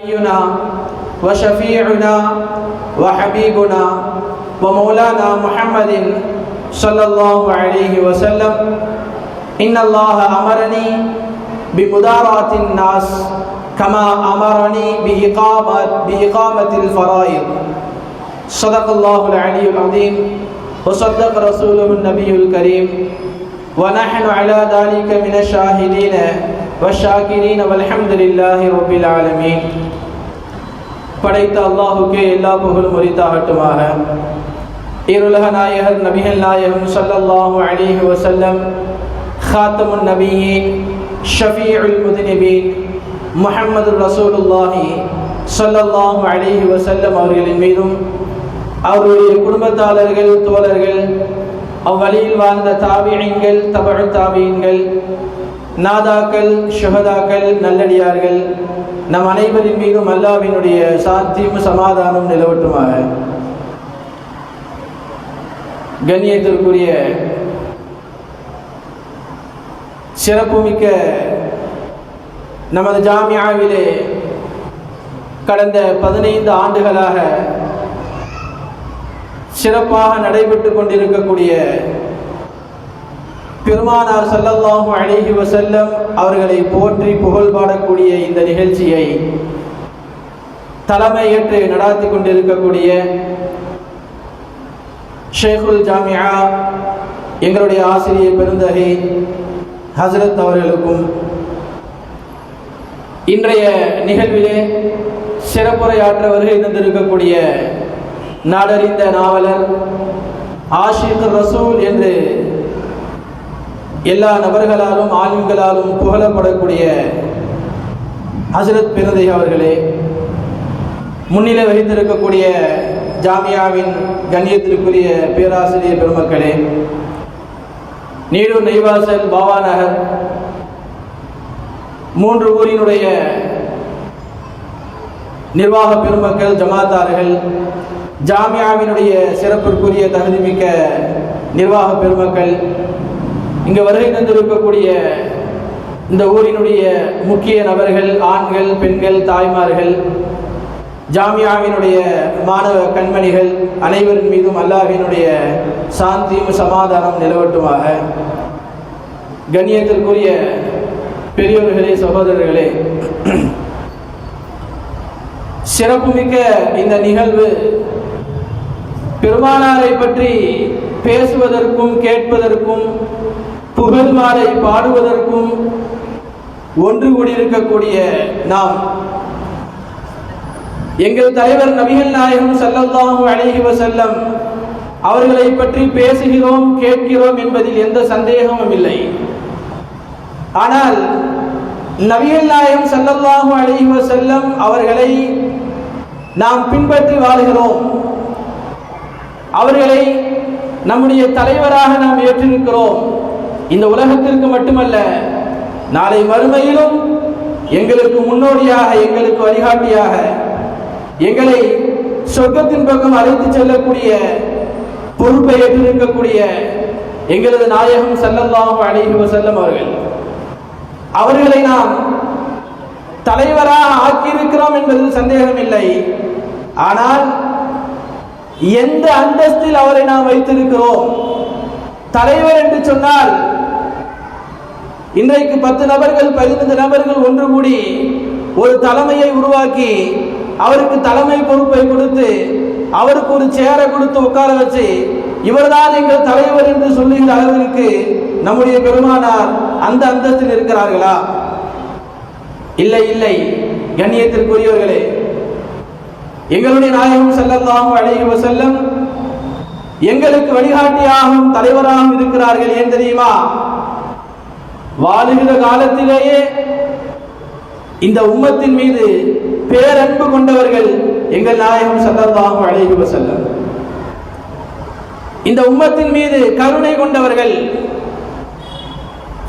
نبينا وشفيعنا وحبيبنا ومولانا محمد صلى الله عليه وسلم إن الله أمرني بمداراة الناس كما أمرني بإقامة الفرائض. صدق الله العلي العظيم وصدق رسوله النبي الكريم ونحن على ذلك من الشاهدين والشاكرين والحمد لله رب العالمين. படைத்த அல்லாஹுக்கே எல்லா புகழும் உரித்தாகட்டுமாக. இருலக நாயகர் நபிகள் நாயகம் ஸல்லல்லாஹு அலைஹி வஸல்லம் ஹாத்தமுன் நபியீன் ஷஃபீஉல் முத்னிபீன் முஹம்மது ரசூலுல்லாஹி ஸல்லல்லாஹு அலைஹி வஸல்லம் அவர்களின் மீதும் அவருடைய குடும்பத்தாளர்கள் தோழர்கள் அவ்வழியில் வாழ்ந்த தாபிஈன்கள் தபஉ தாபிஈன்கள் நாதாக்கள் ஷுஹதாக்கள் நல்லடியார்கள் நம் அனைவரின் மீதும் அல்லாஹ்வினுடைய சாந்தியும் சமாதானம் நிலவட்டுமாக. கண்ணியத்திற்குரிய சிறப்புமிக்க நமது ஜாமியாவிலே கடந்த 15 ஆண்டுகளாக சிறப்பாக நடைபெற்று கொண்டிருக்கக்கூடிய பெருமானார் ஸல்லல்லாஹு அலைஹி வஸல்லம் அவர்களை போற்றி புகழ் பாடக்கூடிய இந்த நிகழ்ச்சியை தலைமையேற்று நடாத்தி கொண்டிருக்கக்கூடிய ஷேகுல் ஜாமியா எங்களுடைய ஆசிரியர் பெருந்தகை ஹஸ்ரத் அவர்களுக்கும் இன்றைய நிகழ்விலே சிறப்புரையாற்ற வருகை தந்திருக்கக்கூடிய நாடறிந்த நாவலர் ஆஷிக் ரசூல் என்று எல்லா நபர்களாலும் ஆலிம்களாலும் புகழப்படக்கூடிய ஹஸ்ரத் பெருந்தகை அவர்களே, முன்னிலை வகித்திருக்கக்கூடிய ஜாமியாவின் கண்ணியத்திற்குரிய பேராசிரியர் பெருமக்களே, நீடூர் நெய்வாசல் பாபா நகர் 3 ஊரினுடைய நிர்வாக பெருமக்கள் ஜமாத்தார்கள், ஜாமியாவினுடைய சிறப்பிற்குரிய தகுதிமிக்க நிர்வாக பெருமக்கள், இங்கு வருகை தந்திருக்கக்கூடிய இந்த ஊரினுடைய முக்கிய நபர்கள், ஆண்கள் பெண்கள் தாய்மார்கள், ஜாமியாவினுடைய மாணவ கண்மணிகள் அனைவரின் மீதும் அல்லாஹ்வினுடைய சாந்தியும் சமாதானம் நிலவட்டுமாக. கண்ணியத்திற்குரிய பெரியோர்களே, சகோதரர்களே, சிறப்புமிக்க இந்த நிகழ்வு பெருமானாரை பற்றி பேசுவதற்கும் கேட்பதற்கும் புகழ் மாலை பாடுவதற்கும் ஒன்று கூடியிருக்கக்கூடிய நாம் எங்கள் தலைவர் நபிகள் நாயகம் ஸல்லல்லாஹு அலைஹி வஸல்லம் அவர்களை பற்றி பேசுகிறோம் கேட்கிறோம் என்பதில் எந்த சந்தேகமும் இல்லை. ஆனால் நபிகள் நாயகம் ஸல்லல்லாஹு அலைஹி வஸல்லம் அவர்களை நாம் பின்பற்றி வாழ்கிறோம், அவர்களை நம்முடைய தலைவராக நாம் ஏற்றிருக்கிறோம். இந்த உலகத்திற்கு மட்டுமல்ல, நாளை மறுமையிலும் எங்களுக்கு முன்னோடியாக, எங்களுக்கு வழிகாட்டியாக, எங்களை சொர்க்கத்தின் பக்கம் அழைத்து செல்லக்கூடிய பொறுப்பை ஏற்றிருக்கக்கூடிய எங்களது நாயகம் ஸல்லல்லாஹு அலைஹி வஸல்லம் அவர்களை நாம் தலைவராக ஆக்கியிருக்கிறோம் என்பதில் சந்தேகம் இல்லை. ஆனால் எந்த அந்தஸ்தில் அவரை நாம் வைத்திருக்கிறோம்? தலைவர் என்று சொன்னால் இன்றைக்கு 10 நபர்கள் 15 நபர்கள் ஒன்று கூடி ஒரு தலைமையை உருவாக்கி அவருக்கு தலைமை பொறுப்பை கொடுத்து அவருக்கு ஒரு சேரை கொடுத்து உட்கார வச்சு இவர்தான் எங்கள் தலைவர் என்று சொல்லுகிற அளவிற்கு நம்முடைய பெருமானார் அந்த அந்தஸ்தில் இருக்கிறார்களா? இல்லை இல்லை. கண்ணியத்திற்குரியவர்களே, எங்களுடைய நாயகம் ஸல்லல்லாஹு அலைஹி வஸல்லம் எங்களுக்கு வழிகாட்டியாகவும் தலைவராகவும் இருக்கிறார்கள். ஏன் தெரியுமா? வாழுகிற காலத்திலேயே இந்த உம்மத்தின் மீது பேரன்பு கொண்டவர்கள் எங்கள் நாயகம் ஸல்லல்லாஹு அலைஹி வஸல்லம். இந்த உம்மத்தின் மீது கருணை கொண்டவர்கள்,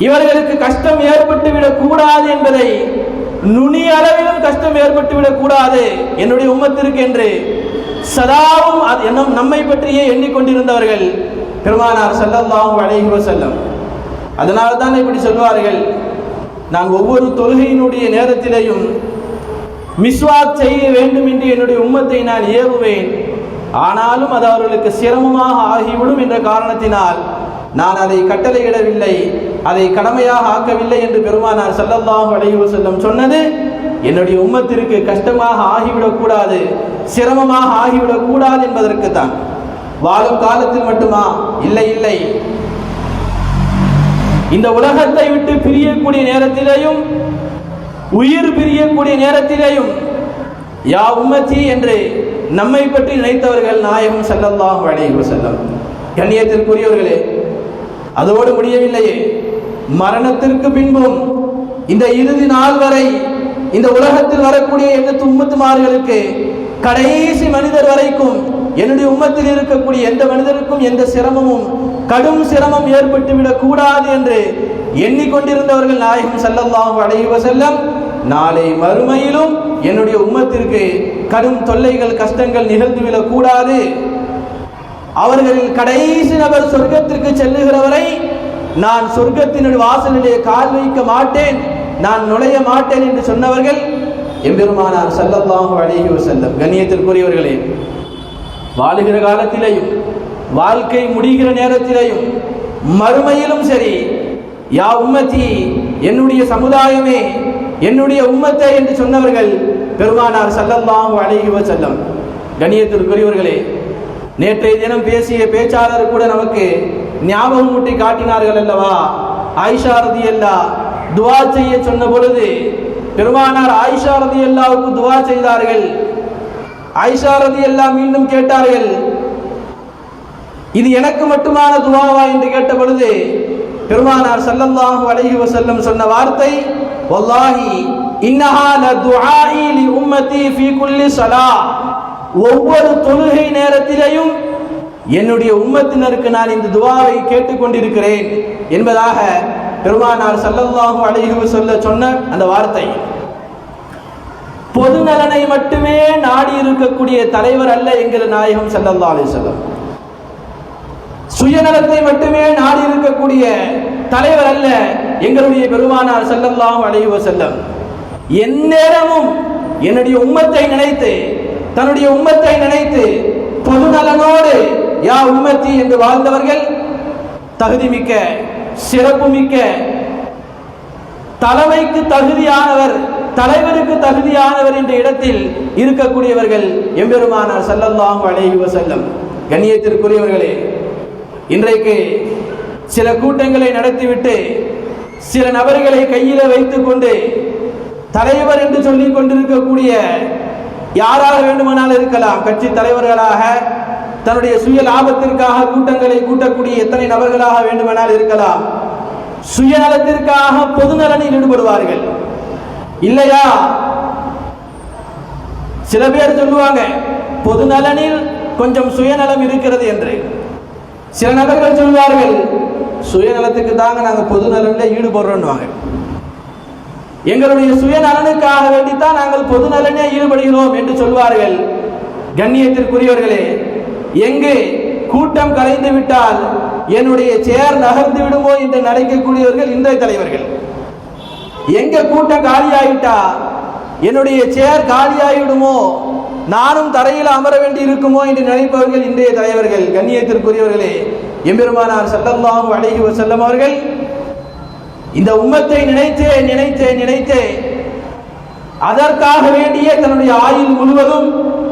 இவர்களுக்கு கஷ்டம் ஏற்பட்டுவிடக் கூடாது என்பதை, நுனி அளவிலும் கஷ்டம் ஏற்பட்டுவிடக் கூடாது என்னுடைய உம்மத்திற்கு என்று சதாவும் நம்மை பற்றியே எண்ணிக்கொண்டிருந்தவர்கள் பெருமானார் ஸல்லல்லாஹு அலைஹி வஸல்லம். அதனால தான் இப்படி சொல்வார்கள், நான் ஒவ்வொரு தொழுகையினுடைய நேரத்திலேயும் மிஸ்வாக் செய்ய வேண்டும் என்று என்னுடைய உம்மத்தை நான் ஏவுவேன், ஆனாலும் அது அவர்களுக்கு சிரமமாக ஆகிவிடும் என்ற காரணத்தினால் நான் அதை கட்டளையிடவில்லை, அதை கடமையாக ஆக்கவில்லை என்று பெருமானார் ஸல்லல்லாஹு அலைஹி வஸல்லம் சொன்னது என்னுடைய உம்மத்திற்கு கஷ்டமாக ஆகிவிடக்கூடாது, சிரமமாக ஆகிவிடக்கூடாது என்பதற்கு தான். வாழும் காலத்தில் மட்டுமா? இல்லை இல்லை, இந்த உலகத்தை விட்டு பிரியக்கூடிய நேரத்திலேயும் உயிர் பிரியக்கூடிய நேரத்திலேயும் யா உம்மத்தி என்று நம்மை பற்றி நினைத்தவர்கள் நாயகம் ஸல்லல்லாஹு அலைஹி வஸல்லம். கண்ணியத்திற்குரியவர்களே, அதோடு முடியவில்லையே, மரணத்திற்கு பின்பும் இந்த இறுதி நாள் வரை இந்த உலகத்தில் வரக்கூடிய எண்ணத்து உம்மத்துமார்களுக்கு கடைசி மனிதர் வரைக்கும் என்னுடைய உம்மத்தில் இருக்கக்கூடிய எந்த மனிதருக்கும் எந்த சிரமமும் கடும் சிரமம் ஏற்பட்டுவிடக் கூடாது என்று எண்ணிக்கொண்டிருந்தவர்கள் நாயகம் ஸல்லல்லாஹு அலைஹி வஸல்லம் நாளை மறுமையிலும் என்னுடைய உம்மத்திற்கு கடும் தொல்லைகள் கஷ்டங்கள் நிகழ்ந்துவிடக் கூடாது, அவர்களில் கடைசி நபர் சொர்க்கத்திற்கு செல்லுகிறவரை நான் சொர்க்கத்தினுடைய வாசலிலே கால் வைக்க மாட்டேன், நான் நுழைய மாட்டேன் என்று சொன்னவர்கள் எம்பெருமானார் ஸல்லல்லாஹு அலைஹி வஸல்லம். கண்ணியத்திற்குரியவர்களே, வாழுகிற காலத்திலேயும் வாழ்க்கை முடிகிற நேரத்திலேயும் மறுமையிலும் சரி, யா உம்மத்தி, என்னுடைய சமுதாயமே, என்னுடைய உம்மத்தை என்று சொன்னவர்கள் பெருமானார் ஸல்லல்லாஹு அலைஹி வஸல்லம். கண்ணியத்திற்குரியவர்களே, நேற்றைய தினம் பேசிய பேச்சாளர் கூட நமக்கு ஞாபகம் ஊட்டி காட்டினார்கள் அல்லவா. ஆயிஷா ரலியல்லாஹு துஆ செய்ய சொன்ன பொழுது பெருமானார் ஆயிஷா ரலியல்லாஹுக்கு துஆ செய்தார்கள். ஆயிஷா ரலியல்லாஹு மீண்டும் கேட்டார்கள், இது எனக்கு மட்டுமான துஆவா என்று கேட்ட பொழுது பெருமானார் ஸல்லல்லாஹு அலைஹி வஸல்லம் சொன்ன வார்த்தை, வல்லாஹி இன்னஹா லதுஆஇ லி உம்மதி ஃபீ குல்லி ஸலாஹ், ஒவ்வொரு தொழுகை நேரத்திலேயும் என்னுடைய உம்மத்தினருக்கு நான் இந்த துஆவை கேட்டுக்கொண்டிருக்கிறேன் என்பதாக பெருமானார் ஸல்லல்லாஹு அலைஹி வஸல்லம் சொன்ன அந்த வார்த்தை. பொது நலனை மட்டுமே நாடி இருக்கக்கூடிய தலைவர் அல்ல என்கிற நாயகம் ஸல்லல்லாஹு அலைஹி வஸல்லம். சுயநலத்தை மட்டுமே நாடி இருக்கக்கூடிய தலைவர் அல்ல எங்களுடைய பெருமானார் ஸல்லல்லாஹு அலைஹி வஸல்லம். எந்நேரமும் என்னுடைய உம்மத்தை நினைத்து, தன்னுடைய உம்மத்தை நினைத்து பொது நலனோடு யா உம்மத்தி என்று வாழ்ந்தவர்கள் தகுதிமிக்க, சிறப்புமிக்க, தலைமைக்கு தகுதியானவர், தலைவருக்கு தகுதியானவர் என்ற இடத்தில் இருக்கக்கூடியவர்கள் எம்பெருமானார் ஸல்லல்லாஹு அலைஹி வஸல்லம். கண்ணியத்திற்குரியவர்களே, இன்றைக்கு சில கூட்டங்களை நடத்திவிட்டு சில நபர்களை கையில வைத்துக் கொண்டு தலைவர் என்று சொல்லிக் கொண்டிருக்கக்கூடிய யாராக வேண்டுமானாலும் இருக்கலாம், கட்சி தலைவர்களாக, தன்னுடைய சுய லாபத்திற்காக கூட்டங்களை கூட்டக்கூடிய எத்தனை நபர்களாக வேண்டுமானால் இருக்கலாம், சுயநலத்திற்காக பொது நலனில் ஈடுபடுவார்கள் இல்லையா? சில பேர் சொல்லுவாங்க பொது நலனில் கொஞ்சம் சுயநலம் இருக்கிறது என்று. சில நபர்கள் சொல்வார்கள் சுயநலத்துக்கு தாங்க நாங்கள் பொது நலனில் ஈடுபடுறோம், எங்களுடைய சுயநலனுக்காக வேண்டித்தான் நாங்கள் பொது நலனே ஈடுபடுகிறோம் என்று சொல்வார்கள். கண்ணியத்திற்குரியவர்களே, எங்கு கூட்டம் கலைந்து விட்டால் என்னுடைய சேர் நகர்ந்து விடுமோ என்று நினைக்கக்கூடியவர்கள் இன்றைய தலைவர்கள். எங்க கூட்டம் காலியாயிட்டா என்னுடைய சேர் காலியாகிவிடுமோ, நானும் தரையில் அமர வேண்டி இருக்குமோ என்று நினைப்பவர்கள் இன்றைய தலைவர்கள். கண்ணியத்திற்குரியவர்களே, எம்பெருமானார் ஸல்லல்லாஹு அலைஹி வஸல்லம் அவர்கள் இந்த உம்மத்தை நினைத்தே நினைத்தே நினைத்தே அதற்காக வேண்டிய தன்னுடைய ஆயுள் முழுவதும்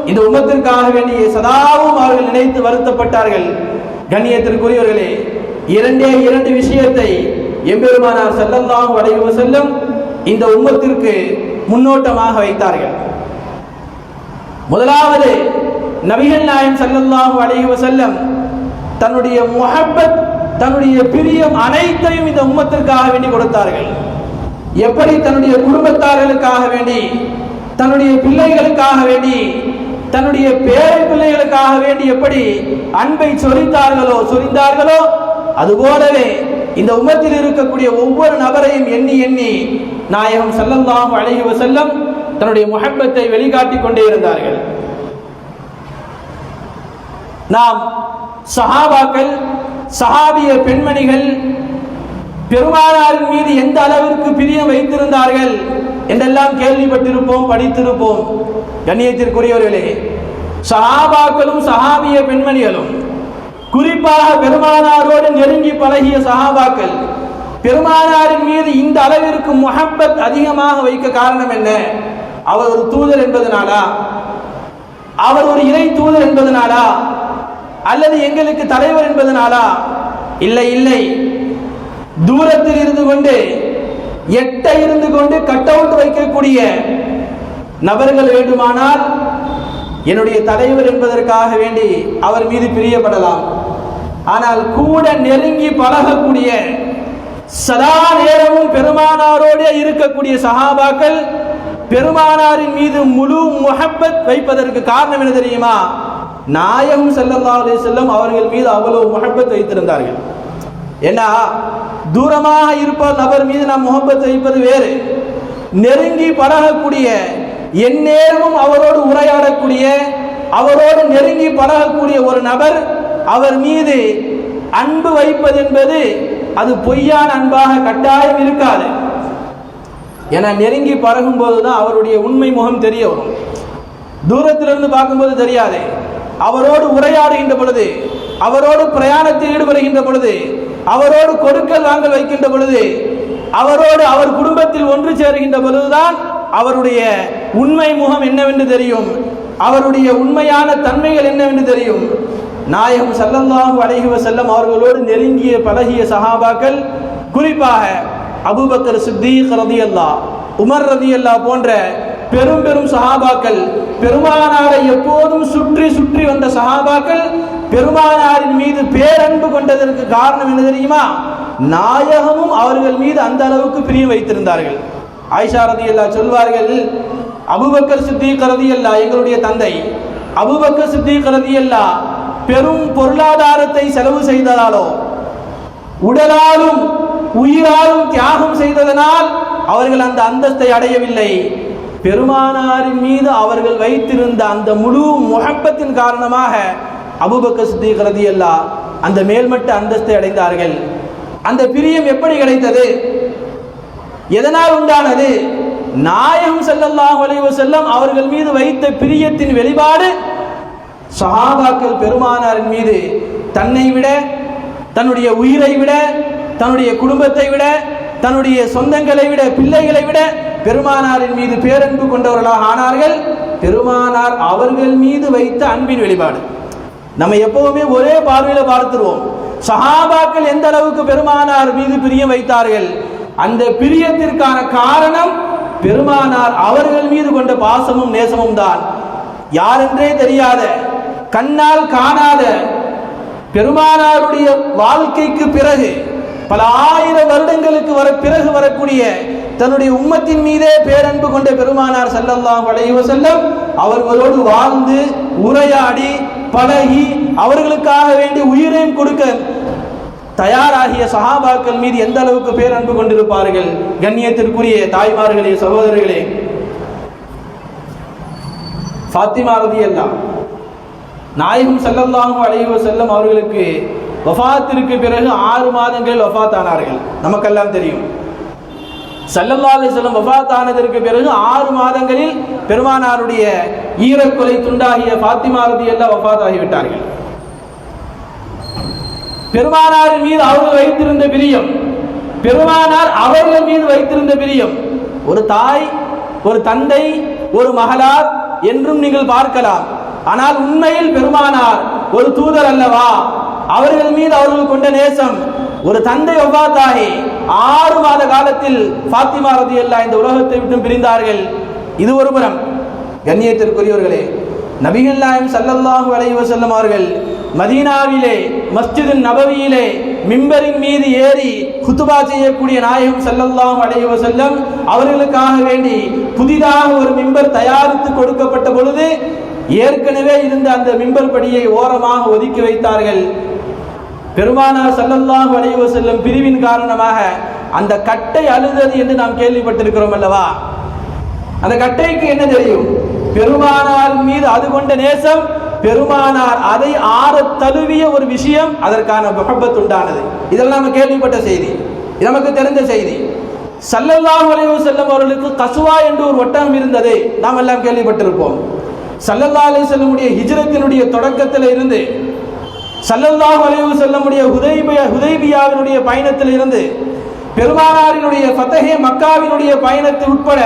இந்த உம்மத்திற்காக வேண்டிய சதாவும் அவர்கள் நினைத்து வருத்தப்பட்டார்கள். கண்ணியத்திற்குரியவர்களே, இரண்டு விஷயத்தை எம்பெருமானார் ஸல்லல்லாஹு அலைஹி வஸல்லம் இந்த உம்மத்திற்கு முன்னோட்டமாக வைத்தார்கள். முதலாவது, நபிகள் நாயகம் ஸல்லல்லாஹு அலைஹி வஸல்லம் தன்னுடைய முஹப்பத், தன்னுடைய பிரியம் அனைத்தையும் இந்த உம்மத்திற்காக வேண்டி கொடுத்தார்கள். எப்படி தன்னுடைய குடும்பத்தார்களுக்காக வேண்டி, தன்னுடைய பிள்ளைகளுக்காக வேண்டி, தன்னுடைய பேரை பிள்ளைகளுக்காக வேண்டி எப்படி அன்பை சொரிந்தார்களோ அதுபோலவே இந்த உம்மத்தில் இருக்கக்கூடிய ஒவ்வொரு நபரையும் எண்ணி எண்ணி நாயகம் ஸல்லல்லாஹு அலைஹி வஸல்லம் தன்னுடைய முஹப்பத்தை வெளிக்காட்டிக் கொண்டே இருந்தார்கள். நாம் சஹாபாக்கள், சஹாபிய பெண்மணிகள் பெருமானாரின் மீது எந்த அளவிற்கு பிரியம் வைத்திருந்தார்கள் என்றெல்லாம் கேள்விப்பட்டிருப்போம், படித்திருப்போம். கண்ணியத்திற்குரியவர்களே, சஹாபாக்களும் சஹாபிய பெண்மணிகளும், குறிப்பாக பெருமானாரோடு நெருங்கி பழகிய சஹாபாக்கள் பெருமானாரின் மீது இந்த அளவிற்கு முஹப்பத் அதிகமாக வைக்க காரணம் என்ன? அவர் ஒரு தூதர் என்பதனாலா? அவர் ஒரு இறை தூதர் என்பதனாலா? அல்லது எங்களுக்கு தலைவர் என்பதனாலா? இல்லை இல்லை, தூரத்தில் இருந்து கொண்டு, எட்ட இருந்து கொண்டு கட் அவுட் வைக்கக்கூடிய நபர்கள் வேண்டுமானால் என்னுடைய தலைவர் என்பதற்காக வேண்டி அவர் மீது பிரியப்படலாம். ஆனால் கூட நெருங்கி பழகக்கூடிய, சதா நேரமும் பெருமானாரோடு இருக்கக்கூடிய சஹாபாக்கள் பெருமானாரின் மீது முழு முஹப்பத் வைப்பதற்கு காரணம் என்ன தெரியுமா? நாயகம் ஸல்லல்லாஹு அலைஹி வஸல்லம் அவர்கள் மீது அவ்வளவு முஹப்பத் வைத்திருந்தார்கள். ஏன்னா, தூரமாக இருப்ப நபர் மீது நாம் முஹப்பத் வைப்பது வேறு. நெருங்கி பழகக்கூடிய, எந்நேரமும் அவரோடு உரையாடக்கூடிய, அவரோடு நெருங்கி பழகக்கூடிய ஒரு நபர் அவர் மீது அன்பு வைப்பது என்பது அது பொய்யான அன்பாக கட்டாயம் இருக்காது. என நெருங்கி பழகும் போதுதான் அவருடைய உண்மை முகம் தெரிய வரும். தூரத்திலிருந்து பார்க்கும்போது தெரியாது. அவரோடு உரையாடுகின்ற பொழுது, அவரோடு பிரயாணத்தில் ஈடுபடுகின்ற பொழுது, அவரோடு கொடுக்கல் வாங்கல் வைக்கின்ற பொழுது, அவரோடு அவர் குடும்பத்தில் ஒன்று சேருகின்ற பொழுதுதான் அவருடைய உண்மை முகம் என்னவென்று தெரியும், அவருடைய உண்மையான தன்மைகள் என்னவென்று தெரியும். நாயகம் ஸல்லல்லாஹு அலைஹி வஸல்லம் அவர்களோடு நெருங்கிய பழகிய சஹாபாக்கள், குறிப்பாக அபூபக்கர் சித்தீக் ரலியல்லாஹ், உமர் ரலியல்லாஹ் போன்ற பெரும் பெரும் சஹாபாக்கள், பெருமானாரை எப்போதும் சுற்றி சுற்றி வந்த சஹாபாக்கள் பெருமானாரின் மீது பேரன்பு கொண்டதற்கு காரணம் என்ன தெரியுமா? நாயகமும் அவர்கள் மீது அந்த அளவுக்கு பிரியம் வைத்திருந்தார்கள். ஆயிஷா ரலியல்லாஹ் சொல்வார்கள், அபூபக்கர் சித்தீக் ரலியல்லாஹ் எங்களுடைய தந்தை அபூபக்கர் சித்தீக் ரலியல்லாஹ் பெரும் பொருளாதாரத்தை செலவு செய்ததாலோ, உடலாலும் உயிராலும் தியாகம் செய்ததனால் அவர்கள் அந்த அந்தஸ்தை அடையவில்லை. பெருமானாரின் மீது அவர்கள் வைத்திருந்த அந்த முழு முஹப்பத்தின் காரணமாக அபூபக்கர் சித்தீக் ரலியல்லாஹ் அந்த மேல்மட்ட அந்தஸ்தை அடைந்தார்கள். அந்த பிரியம் எப்படி கிடைத்தது? எதனால் உண்டானது? நாயகம் ஸல்லல்லாஹு அலைஹி வஸல்லம் அவர்கள் மீது வைத்த பிரியத்தின் வெளிப்பாடு. சஹாபாக்கள் பெருமானாரின் மீது தன்னை விட, தன்னுடைய உயிரை விட, தன்னுடைய குடும்பத்தை விட, தன்னுடைய சொந்தங்களை விட, பிள்ளைகளை விட பெருமானாரின் மீது பேரன்பு கொண்டவர்களாக ஆனார்கள். பெருமானார் அவர்கள் மீது வைத்த அன்பின் வெளிப்பாடு. நம்ம எப்பவுமே ஒரே பார்வையில் பார்த்துருவோம். சஹாபாக்கள் எந்த அளவுக்கு பெருமானார் மீது பிரியம் வைத்தார்கள், அந்த பிரியத்திற்கான காரணம் பெருமானார் அவர்கள் மீது கொண்ட பாசமும் நேசமும் தான். யாரென்றே தெரியாத, கண்ணால் காணாத பெருமானாருடைய வாழ்க்கைக்கு பிறகு, பல ஆயிரம் வருடங்களுக்கு பிறகு வரக்கூடிய தன்னுடைய உம்மத்தின் மீதே பேரன்பு கொண்ட பெருமானார் ஸல்லல்லாஹு அலைஹி வஸல்லம் அவர்களோடு வாழ்ந்து உரையாடி பழகி அவர்களுக்காக வேண்டி உயிரையும் கொடுக்க தயாராகிய சஹாபாக்கள் மீது எந்த அளவுக்கு பேரன்பு கொண்டிருப்பார்கள். கண்ணியத்திற்குரிய தாய்மார்களே, சகோதரர்களே, ஃபாத்திமா ரலியல்லாஹ் நாயகம் ஸல்லல்லாஹு அலைஹி வஸல்லம் அவர்களுக்கு வஃபாத்திற்கு பிறகு 6 மாதங்களில் வஃபாத் ஆனார்கள். நமக்கெல்லாம் தெரியும். ஸல்லல்லாஹு அலைஹி வஸல்லம் வஃபாத் ஆனதற்கு பிறகு 6 மாதங்களில் பெருமானாருடைய ஈரக்குலை துண்டாகிய ஃபாத்திமா ரலியல்லாஹ் வஃபாத் ஆகிவிட்டார்கள். பெருமானாரின் மீது அவர்கள் வைத்திருந்த பிரியம், பெருமானார் அவர்கள் மீது வைத்திருந்த பிரியம், ஒரு தாய், ஒரு தந்தை, ஒரு மகளார் என்றும் நீங்கள் பார்க்கலாம். ஆனால் உண்மையில் பெருமானார் ஒரு தூதர் அல்லவா? அவர்கள் மீது அவர்கள் கொண்ட நேசம். ஒரு தந்தை வஃபாத்தாகி 6 மாத காலத்தில் ஃபாத்திமா ரலியல்லாஹ் இந்த உலகத்தை விட்டு பிரிந்தார்கள். இது ஒரு புறம். கண்ணியத்திற்குரியவர்களே, நபிகள் நாயகம் ஸல்லல்லாஹு அலைஹி வஸல்லம் அவர்கள் மதீனாவிலே மஸ்ஜிது நபவியிலே மிம்பரின் மீது ஏறி குத்துபா செய்யக்கூடிய நாயகம் ஸல்லல்லாஹு அலைஹி வஸல்லம் அவர்களுக்காக வேண்டி புதிதாக ஒரு மிம்பர் தயாரித்து கொடுக்கப்பட்ட பொழுது ஏற்கனவே இருந்த அந்த மிம்பர் படியை ஓரமாக ஒதுக்கி வைத்தார்கள். பெருமானார் ஸல்லல்லாஹு அலைஹி வஸல்லம் பிரிவின் காரணமாக அந்த கட்டை அழுதது என்று நாம் கேள்விப்பட்டிருக்கிறோம் அல்லவா? அந்த கட்டைக்கு என்ன தெரியும்? பெருமானார் மீது அது கொண்ட நேசம், பெருமானார் அதை ஆற தழுவிய ஒரு விஷயம், அதற்கான முஹப்பத் உண்டானது. இதெல்லாம் நம்ம கேள்விப்பட்ட செய்தி, நமக்கு தெரிந்த செய்தி. ஸல்லல்லாஹு அலைஹி வஸல்லம் அவர்களுக்கு கசுவா என்று ஒரு ஒட்டகம் இருந்தது, நாம் எல்லாம் கேள்விப்பட்டிருப்போம். ஸல்லல்லாஹு அலைஹி வஸல்லமுடைய ஹிஜ்ரத்தினுடைய தொடக்கத்தில் இருந்து ஸல்லல்லாஹு அலைஹி வஸல்லமுடைய ஹுதைபியாவினுடைய பயணத்தில் இருந்து பெருமானாரினுடைய ஃபதஹே மக்காவினுடைய பயணத்தை உட்பட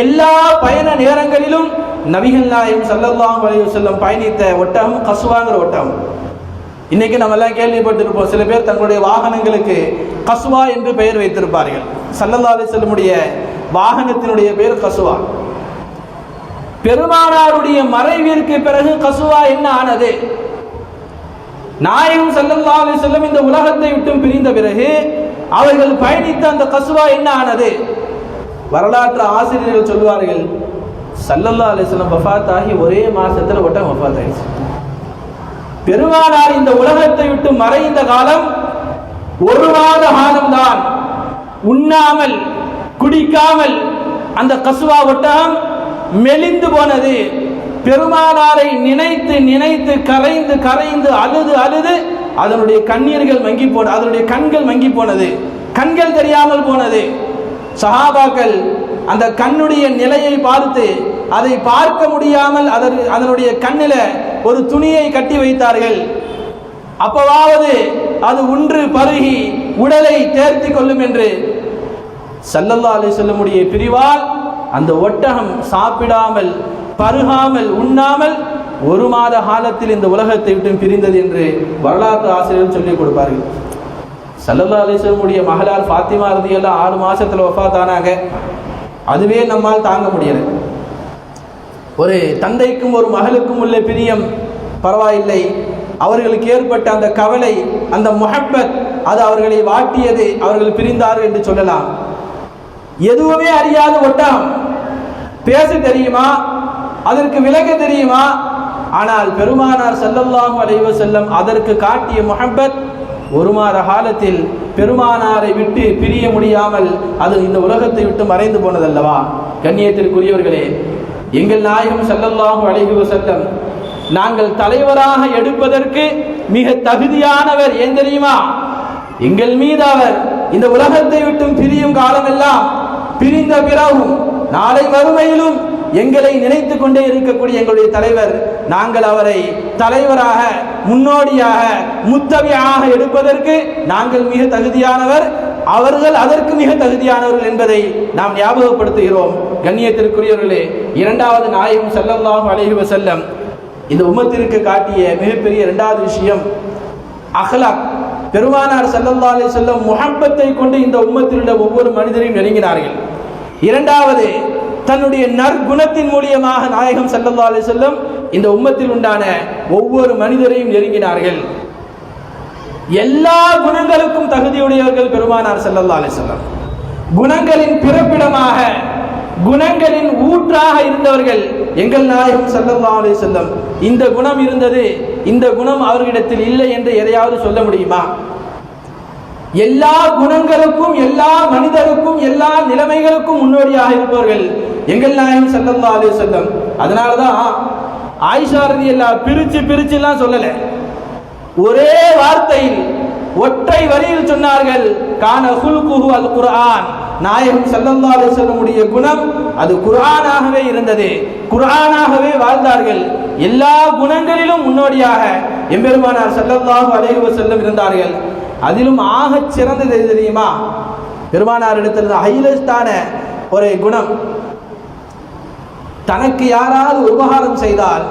எல்லா பயண நேரங்களிலும் நபிகள் நாயகம் ஸல்லல்லாஹு அலைஹி வஸல்லம் பயணித்த ஒட்டகம் கசுவாங்கிற ஒட்டகம். இன்னைக்கு நம்ம எல்லாம் கேள்விப்பட்டிருப்போம், சில பேர் தங்களுடைய வாகனங்களுக்கு கசுவா என்று பெயர் வைத்திருப்பார்கள். ஸல்லல்லாஹு அலைஹி வஸல்லமுடைய வாகனத்தினுடைய பெயர் கசுவா. பெருமானாருடைய மறைவிற்கு பிறகு கசுவா என்ன ஆனது? நாயகம் ஸல்லல்லாஹு அலைஹி வஸல்லம் இந்த உலகத்தை விட்டு பிரிந்த பிறகு அவர்கள் பயணித்த அந்த கசுவா என்ன ஆனது? வரலாற்று ஆசிரியர்கள் சொல்வார்கள், ஸல்லல்லாஹு அலைஹி வஸல்லம் வஃபாத் ஆகி ஒரே மாசத்துல ஒட்டகம் வஃபாத் ஆயிடுச்சு. பெருமானார் இந்த உலகத்தை விட்டு மறைந்த காலம் ஒரு மாத காலம்தான். உண்ணாமல் குடிக்காமல் அந்த கசுவா ஒட்டகம் மெலிந்து போனது. பெருமானாரை நினைத்து நினைத்து கரைந்து கரைந்து அழுது அழுது அதனுடைய கண்ணீர்கள் மங்கி போன, அதனுடைய கண்கள் மங்கி போனது, கண்கள் தெரியாமல் போனது. சஹாபாக்கள் அந்த கண்ணுடைய நிலையை பார்த்து அதை பார்க்க முடியாமல் அதனுடைய கண்ணில ஒரு துணியை கட்டி வைத்தார்கள். அப்பவாவது அது உன்று பருகி உடலை தேர்த்தி கொள்ளும் என்று. ஸல்லல்லாஹு அலைஹி வஸல்லமுடைய பிரிவால் அந்த ஒட்டகம் சாப்பிடாமல் பருகாமல் உண்ணாமல் ஒரு மாத காலத்தில் இந்த உலகத்தை விட்டு பிரிந்தது என்று வரலாற்று ஆசிரியர்கள் சொல்லிக் கொடுப்பார்கள். ஸல்லல்லாஹு அலைஹி வஸல்லமுடைய மகளார் ஃபாத்திமா ரலியல்லாஹு 6 மாசத்துல வஃபாத் ஆனாங்க. அதுவே நம்மால் தாங்க முடியல. ஒரு தந்தைக்கும் ஒரு மகளுக்கும் உள்ள பிரியம் பரவாயில்லை, அவர்களுக்கு ஏற்பட்ட அந்த கவலை, அந்த முஹப்பத், அது அவர்களை வாட்டியது, அவர்கள் பிரிந்தார்கள் என்று சொல்லலாம். எதுவுமே அறியாத ஒட்டகம், பேச தெரியுமா, அதற்கு விளக்க தெரியுமா? ஆனால் பெருமானார் ஸல்லல்லாஹு அலைஹி வஸல்லம் அதற்கு காட்டிய முஹப்பத் ஒரு மாத காலத்தில் பெருமானாரை விட்டு பிரிய முடியாமல் அது இந்த உலகத்தை விட்டு மறைந்து போனதல்லவா? கண்ணியத்திற்குரியவர்களே, எங்கள் நாயகம் ஸல்லல்லாஹு அலைஹி வஸல்லம் நாங்கள் தலைவராக எடுப்பதற்கு மிக தகுதியானவர் ஏன் தெரியுமா? எங்கள் மீது அவர் இந்த உலகத்தை விட்டு பிரியும் காலமெல்லாம், பிரிந்த பிறகும் நாளை மறுமையிலும் எங்களை நினைத்து கொண்டே இருக்கக்கூடிய எங்களுடைய தலைவர், நாங்கள் அவரை தலைவராக, முன்னோடியாக, முத்தபியாக எடுப்பதற்கு நாங்கள் மிக தகுதியானவர், அவர்கள் அதற்கு மிக தகுதியானவர்கள் என்பதை நாம் ஞாபகப்படுத்துகிறோம். கண்ணியத்திற்குரியவர்களே, இரண்டாவது நாயகம் ஸல்லல்லாஹு அலைஹி வஸல்லம் இந்த உம்மத்திற்கு காட்டிய மிகப்பெரிய இரண்டாவது விஷயம் அஹ்லாக். பெருமானார் ஸல்லல்லாஹு அலைஹி வஸல்லம் முஹப்பத்தை கொண்டு இந்த உம்மத்தில் உள்ள ஒவ்வொரு மனிதரையும் நெருங்கினார்கள். இரண்டாவது, தன்னுடைய நற்குணத்தின் மூலியமாக நாயகம் ஸல்லல்லாஹு அலைஹி வஸல்லம் இந்த உம்மத்தில் உண்டான ஒவ்வொரு மனிதரையும் நெருங்கினார்கள். எல்லா குணங்களுக்கும் தகுதியுடையவர்கள் பெருமானார் ஸல்லல்லாஹு அலைஹி வஸல்லம். குணங்களின் பிறப்பிடமாக, குணங்களின் ஊற்றாக இருந்தவர்கள் எங்கள் நாயகம் ஸல்லல்லாஹு அலைஹி வஸல்லம். இந்த குணம் இருந்தது, இந்த குணம் அவர்களிடத்தில் இல்லை என்று எதையாவது சொல்ல முடியுமா? எல்லா குணங்களுக்கும், எல்லா மனிதருக்கும், எல்லா நிலைமைகளுக்கும் முன்னோடியாக இருப்பவர்கள் எங்கள் நாயகம் ஸல்லல்லாஹு அலைஹி வஸல்லம். அதனாலதான் ஆயிஷா ரலியல்லாஹு பிரிச்சு பிரிச்சுலாம் சொல்லல, ஒரே வார்த்தையில் ஒற்றை வரியில் சொன்னார்கள், கான ஹுல்குஹு அல் குர்ஆன். நாயகம் ஸல்லல்லாஹு அலைஹி வஸல்லமுடைய குணம் அது குர்ஆனாகவே இருந்தது, குர்ஆனாகவே வாழ்ந்தார்கள். எல்லா குணங்களிலும் முன்னோடியாக எம்பெருமானார் ஸல்லல்லாஹு அலைஹி வஸல்லம் இருந்தார்கள். அதிலும் ஆகச் சிறந்தது எது தெரியுமா? பெருமானார் இடத்தில் ஹைலைட்டான ஒரு குணம், தனக்கு யாராவது உபகாரம் செய்தால்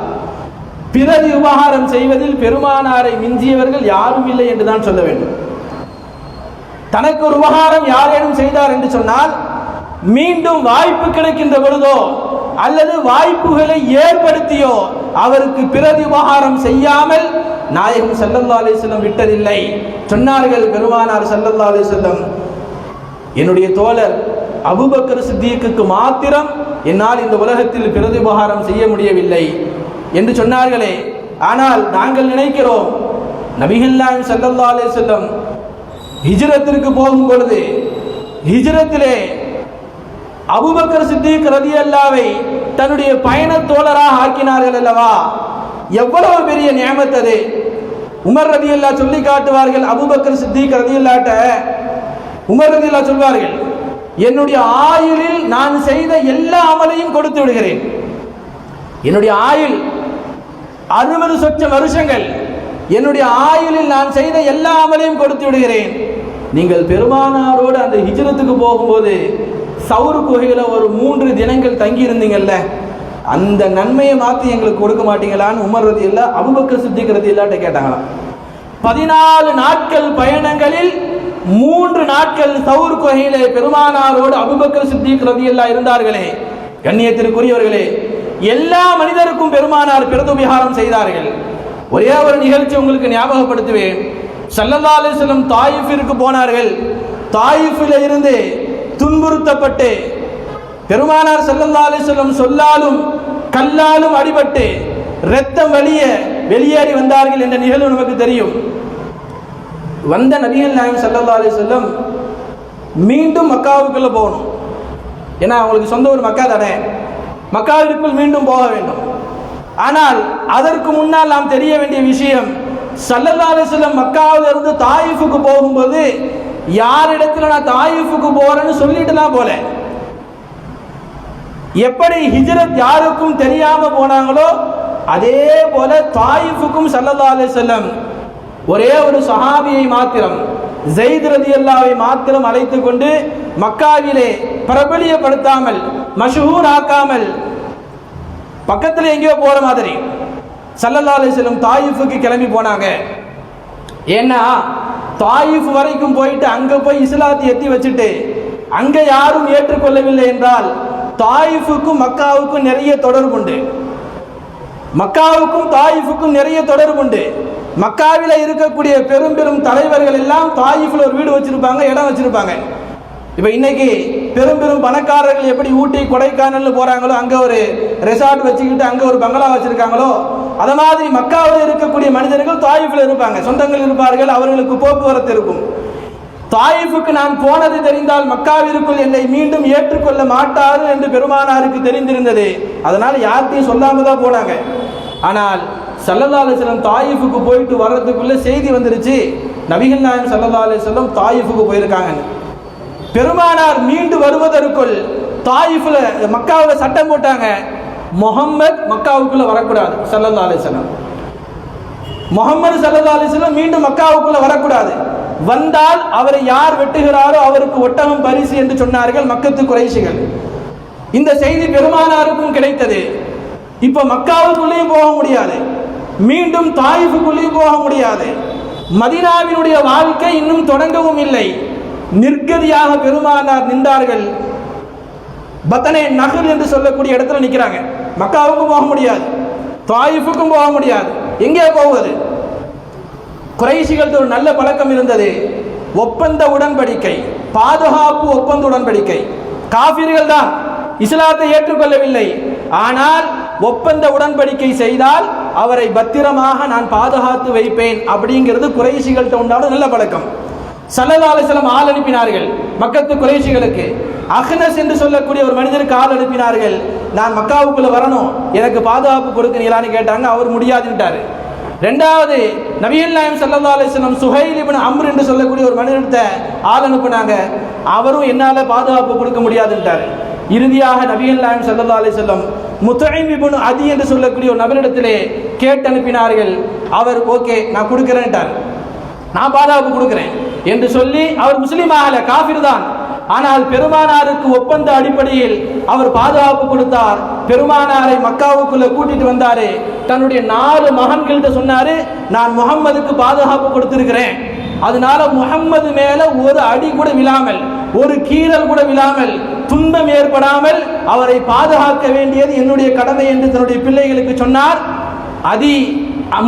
பிறகு உபகாரம் செய்வதில் பெருமானாரை மிஞ்சியவர்கள் யாரும் இல்லை என்றுதான் சொல்ல வேண்டும். தனக்கு ஒரு உபகாரம் யாரேனும் செய்தார் என்று சொன்னால் மீண்டும் வாய்ப்பு கிடைக்கின்ற பொழுதோ அல்லது வாய்ப்புகளை ஏற்படுத்தியோ அவருக்கு பிறகு உபகாரம் செய்யாமல் நாயகம் ஸல்லல்லாஹு அலைஹி வஸல்லம் விட்டதில்லை. சொன்னார்கள் பெருமானார் ஸல்லல்லாஹு அலைஹி வஸல்லம், என்னுடைய தோழர் அபூபக்கர் சித்திக்குக்கு மாத்திரம் என்னால் இந்த உலகத்தில் பிரதிபகாரம் செய்ய முடியவில்லை என்று சொன்னார்களே. ஆனால் நாங்கள் நினைக்கிறோம், நபிகள் நாயகம் ஸல்லல்லாஹு அலைஹி வஸல்லம் ஹிஜ்ரத்திற்கு போகும் பொழுது ஹிஜ்ரத்திலே அபூபக்கர் சித்திக் ரலியல்லாஹு தன்னுடைய பயண தோழராக ஆக்கினார்கள் அல்லவா? எவ்வளவு பெரிய நியமத் அது. உமர் ரலியல்லாஹு சொல்லி காட்டுவார்கள், அபூபக்கர் சித்திக் ரலியல்லாஹு உமர் ரலியல்லாஹு சொல்வார்கள், என்னுடைய ஆயுளில் நான் செய்த எல்லா அமலையும் கொடுத்து விடுகிறேன். என்னுடைய ஆயுள் 60 சொச்சம் வருஷங்கள், என்னுடைய ஆயுளில் நான் செய்த எல்லா அமலையும் கொடுத்து விடுகிறேன். நீங்கள் பெருமானாரோடு அந்த ஹிஜ்ரத்துக்கு போகும்போது சவுரு குகையில் ஒரு 3 தினங்கள் தங்கி இருந்தீங்கல்ல, அந்த நன்மையை மாற்றி எங்களுக்கு கொடுக்க மாட்டீங்களான்னு உமர் ரலியல்லாஹு அபூபக்கர் சித்திக் ரலியல்லாஹு கேட்டாங்களாம். 14 நாட்கள் பயணங்களில் 3 நாட்கள் சவுர் குகையிலே பெருமானாரோடு அபூபக்கர் சித்திக் ரலியல்லாஹு இருந்தார்களே. கண்ணியத்திற்குரியவர்களே, எல்லா மனிதருக்கும் பெருமானார் பிரதுபகாரம் செய்தார்கள். ஒரே ஒரு நிகழ்ச்சி உங்களுக்கு ஞாபகப்படுத்துவேன். ஸல்லல்லாஹு அலைஹி வஸல்லம் தாயிஃபிற்கு போனார்கள். தாயிஃபில் இருந்து துன்புறுத்தப்பட்டு பெருமானார் ஸல்லல்லாஹு அலைஹி வஸல்லம் சொல்லாலும் கல்லாலும் அடிபட்டு இரத்தம் வலிய வெளியேறி வந்தார்கள் என்ற நிகழ்வு நமக்கு தெரியும். வந்த நபிகள் நாயகம் ஸல்லல்லாஹு அலைஹி வஸல்லம் மீண்டும் மக்காவுக்குள்ள போகணும். ஏன்னா அவங்களுக்கு சொந்த ஒரு மக்கா தானே, மக்காவிற்குள் மீண்டும் போக வேண்டும். ஆனால் அதற்கு முன்னால் நாம் தெரிய வேண்டிய விஷயம், ஸல்லல்லாஹு அலைஹி வஸல்லம் மக்காவில் இருந்து தாயிஃபுக்கு போகும்போது யாரிடத்தில் நான் தாயிஃபுக்கு போறேன்னு சொல்லிட்டுலாம் போல. எப்படி ஹிஜ்ரத் யாருக்கும் தெரியாம போனாங்களோ அதே போல தாயிஃபுக்கும் ஸல்லல்லாஹு அலைஹி வஸல்லம் ஒரே ஒரு சஹாபியை மாத்திரம், ஸைத் ரலியல்லாஹு மாத்திரம் அழைத்து கொண்டு மக்காவிலே பிரபலியப்படுத்தாமல் மஷ்ஹூர் ஆக்காமல் பக்கத்தில் எங்கேயோ போற மாதிரி ஸல்லல்லாஹு அலைஹி வஸல்லம் தாயிஃபுக்கு கிளம்பி போனாங்க. ஏன்னா தாயிஃப் வரைக்கும் போயிட்டு அங்க போய் இஸ்லாத்தை எத்தி வச்சுட்டு அங்க யாரும் ஏற்றுக்கொள்ளவில்லை என்றால் தாயிஃபுக்கும் மக்காவுக்கும் நிறைய தொடர்பு உண்டு. மக்காவுக்கும் தாயிஃபுக்கும் நிறைய தொடர்பு உண்டு. மக்காவில இருக்கக்கூடிய பெரும் பெரும் தலைவர்கள் எல்லாம் தாயிஃப்ல ஒரு வீடு வச்சிருப்பாங்க, இடம் வச்சிருப்பாங்க. இப்ப இன்னைக்கு பெரும் பெரும் பணக்காரர்கள் எப்படி ஊட்டி கொடைக்கானல் போறாங்களோ அங்க ஒரு ரெசார்ட் வச்சுக்கிட்டு அங்க ஒரு பங்களா வச்சிருக்காங்களோ, அத மாதிரி மக்காவில் இருக்கக்கூடிய மனிதர்கள் தாயிஃப்ல இருப்பாங்க, சொந்தங்கள் இருப்பார்கள், அவர்களுக்கு போக்குவரத்து இருக்கும். தாயிஃபுக்கு நான் போனது தெரிந்தால் மக்காவிற்குள் என்னை மீண்டும் ஏற்றுக்கொள்ள மாட்டாரு என்று பெருமானாருக்கு தெரிந்திருந்தது. அதனால யார்கிட்டையும் சொல்லாம தான் போனாங்க. ஆனால் ஸல்லல்லாஹு அலைஹி வஸல்லம் தாயிஃபுக்கு போயிட்டு வர்றதுக்குள்ள செய்தி வந்துருச்சு, நபிகள் நாயகம் ஸல்லல்லாஹு அலைஹி வஸல்லம் தாயிஃபுக்கு போயிருக்காங்க. பெருமானார் மீண்டு வருவதற்குள் தாயிஃப்ல மக்காவில் சட்டம் போட்டாங்க, முஹம்மத் மக்காவுக்குள்ள வரக்கூடாது. ஸல்லல்லாஹு அலைஹி வஸல்லம் முஹம்மது ஸல்லல்லாஹு அலைஹி வஸல்லம் மீண்டும் மக்காவுக்குள்ள வரக்கூடாது. வந்தால் அவரை யார் வெட்டுகிறாரோ அவருக்கு ஒட்டகம் பரிசு என்று சொன்னார்கள் மக்கத்து குறைஷிகள். இந்த செய்தி பெருமானாருக்கும் கிடைத்தது. இப்ப மக்காவுக்குள்ளேயும் போக முடியாது, மீண்டும் தாயிஃபுக்குள்ளேயும் போக முடியாது. மதீனாவினுடைய வாழ்க்கை இன்னும் தொடங்கவும் இல்லை. நிர்கதியாக பெருமானார் நின்றார்கள். பத்தனே நகர் என்று சொல்லக்கூடிய இடத்துல நிற்கிறாங்க. மக்காவுக்கும் போக முடியாது, தாயிஃபுக்கும் போக முடியாது. எங்கே போவது? குறைஷிகளுக்கு ஒரு நல்ல பழக்கம் இருந்தது, ஒப்பந்த உடன்படிக்கை, பாதுகாப்பு ஒப்பந்த உடன்படிக்கை. காபிர்கள் தான், இஸ்லாத்தை ஏற்றுக்கொள்ளவில்லை. ஆனால் ஒப்பந்த உடன்படிக்கை செய்தால் அவரை பத்திரமாக நான் பாதுகாத்து வைப்பேன் அப்படிங்கிறது குறைஷிகள்கிட்ட உண்டான நல்ல பழக்கம். ஸல்லல்லாஹு அலைஹி வஸல்லம் ஆள் அனுப்பினார்கள் மக்கத்து குறைஷிகளுக்கு. அஹ்னஸ் என்று சொல்லக்கூடிய ஒரு மனிதருக்கு ஆள் அனுப்பினார்கள், நான் மக்காவுக்குள்ள வரணும், எனக்கு பாதுகாப்பு கொடுக்கிறீங்களான்னு கேட்டாங்க. அவர் முடியாதுன்ட்டாரு. ரெண்டாவது நபிகள் நாயகம் ஸல்லல்லாஹு அலைஹி வஸல்லம் சுஹைல் இப்னு அம்ர் என்று சொல்லக்கூடிய ஒரு மனிதர்கிட்ட ஆள் அனுப்புனாங்க. அவரும் என்னால பாதுகாப்பு கொடுக்க முடியாதுன்ட்டாரு. இறுதியாக நபிகள் நாயகம் ஸல்லல்லாஹு அலைஹி வஸல்லம் முத்இம் இப்னு அதி என்று சொல்லக்கூடிய ஒரு நபரிடத்திலே கேட்டு அனுப்பினார்கள். அவர் ஓகே நான் கொடுக்கிறேன்ட்டார், நான் பாதுகாப்பு கொடுக்கிறேன் என்று சொல்லி அவர் முஸ்லீம் ஆகல, காஃபிர் தான். ஆனால் பெருமானாருக்கு ஒப்பந்த அடிப்படையில் அவர் பாதுகாப்பு கொடுத்தார். பெருமானாரை மக்காவுக்குள்ள கூட்டிட்டு வந்தாரு. தன்னுடைய 4 மகன்கள்கிட்ட சொன்னாரு, நான் முஹம்மதுக்கு பாதுகாப்பு கொடுத்திருக்கிறேன், அதனால முஹம்மது மேல ஒரு அடி கூட விழாமல், ஒரு கீறல் கூட விழாமல், துன்பம் ஏற்படாமல் அவரை பாதுகாக்க வேண்டியது என்னுடைய கடமை என்று தன்னுடைய பிள்ளைகளுக்கு சொன்னார்.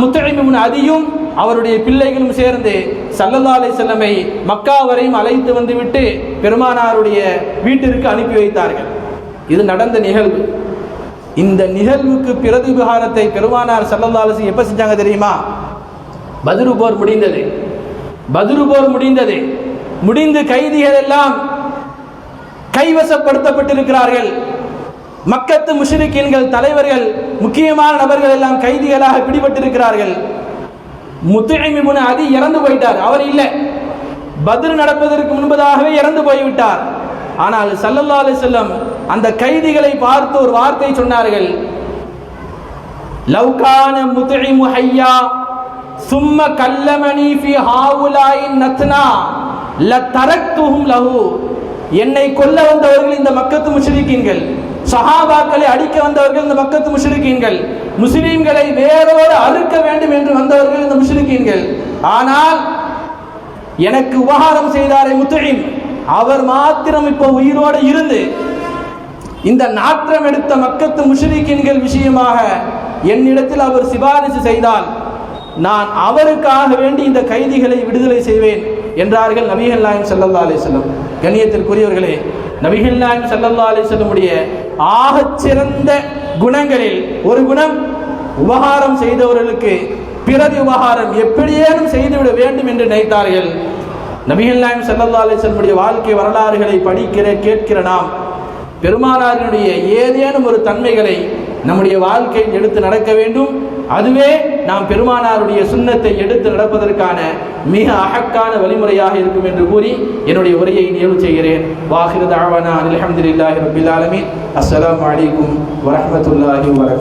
முத்இம் இப்னு அதியும் அவருடைய பிள்ளைகளும் சேர்ந்து ஸல்லல்லாஹு அலைஹி வஸல்லமை மக்கா வரையும் அழைத்து வந்துவிட்டு பெருமானாருடைய வீட்டிற்கு அனுப்பி வைத்தார்கள். இது நடந்த நிகழ்வு. இந்த நிகழ்வுக்கு பிரதிபகாரத்தை பெருமானார் ஸல்லல்லாஹு அலைஹி வஸல்லம் எப்ப செஞ்சாங்க தெரியுமா? பத்ரு போர் முடிந்தது. பத்ரு போர் முடிந்தது. முடிந்து கைதிகள் எல்லாம் கைவசப்படுத்தப்பட்டிருக்கிறார்கள். மக்கத்து முஷ்ரிக்கீன்கள் தலைவர்கள், முக்கியமான நபர்கள் எல்லாம் கைதிகளாக பிடிபட்டிருக்கிறார்கள். முத்இம் இப்னு அதி இறந்து போயிட்டார், அவர் இல்லை. பத்ர் நடப்பதற்கு முன்பதாகவே இறந்து போய்விட்டார். ஆனால் ஸல்லல்லாஹு அலைஹி வஸல்லம் அந்த கைதிகளை பார்த்து ஒரு வார்த்தை சொன்னார்கள், லவ் கான முத்இமு ஹய்யா சும்ம கல்லமனி ஃபி ஹாவுலாயின் நத்னா லதரக்துஹும் லஹு. என்னை கொல்ல வந்தவர்கள் இந்த மக்கத்து முஷ்ரிக்கீன்கள், சஹாபாக்களை அடிக்க வந்தவர்கள் இந்த மக்கத்து முஷ்ரிக்கீன்கள், முஸ்லிம்களை வேரோடு அறுக்க வேண்டும் என்று வந்தவர்கள் இந்த முஷ்ரிக்கீன்கள். ஆனால் எனக்கு உபகாரம் செய்தாரே முத்இம், அவர் மாத்திரம் இப்போ உயிரோடு இருந்து இந்த நாற்றம் எடுத்த மக்கத்து முஷ்ரிக்கீன்கள் விஷயமாக என்னிடத்தில் அவர் சிபாரிசு செய்தால் நான் அவருக்காக வேண்டி இந்த கைதிகளை விடுதலை செய்வேன் என்றார்கள் நபிகள் நாயகம் ஸல்லல்லாஹு அலைஹி வஸல்லம். கண்ணியத்திற்குரியவர்களே, நபிகள் நாயகம் ஸல்லல்லாஹு அலைஹி வஸல்லம் உடைய ஆகச் சிறந்த குணங்களில் ஒரு குணம், உபகாரம் செய்தவர்களுக்கு பிரதி உபகாரம் எப்படியேனும் செய்துவிட வேண்டும் என்று நினைத்தார்கள். நபிகள் நாயகம் ஸல்லல்லாஹு அலைஹி வஸல்லம் உடைய வாழ்க்கை வரலாறுகளை படிக்கிற கேட்கிற நாம் பெருமானாரினுடைய ஏதேனும் ஒரு தன்மைகளை நம்முடைய வாழ்க்கையில் எடுத்து நடக்க வேண்டும். அதுவே நாம் பெருமானாருடைய சுன்னத்தை எடுத்து நடப்பதற்கான மிக அழகான வழிமுறையாக இருக்கும் என்று கூறி என்னுடைய உரையை நிறைவு செய்கிறேன். வாஹிரு தஅவானா அல்ஹம்துலில்லாஹி ரப்பில் ஆலமீன். அஸ்ஸலாமு அலைக்கும் வரஹ்மத்துல்லாஹி வபரகாத்துஹு.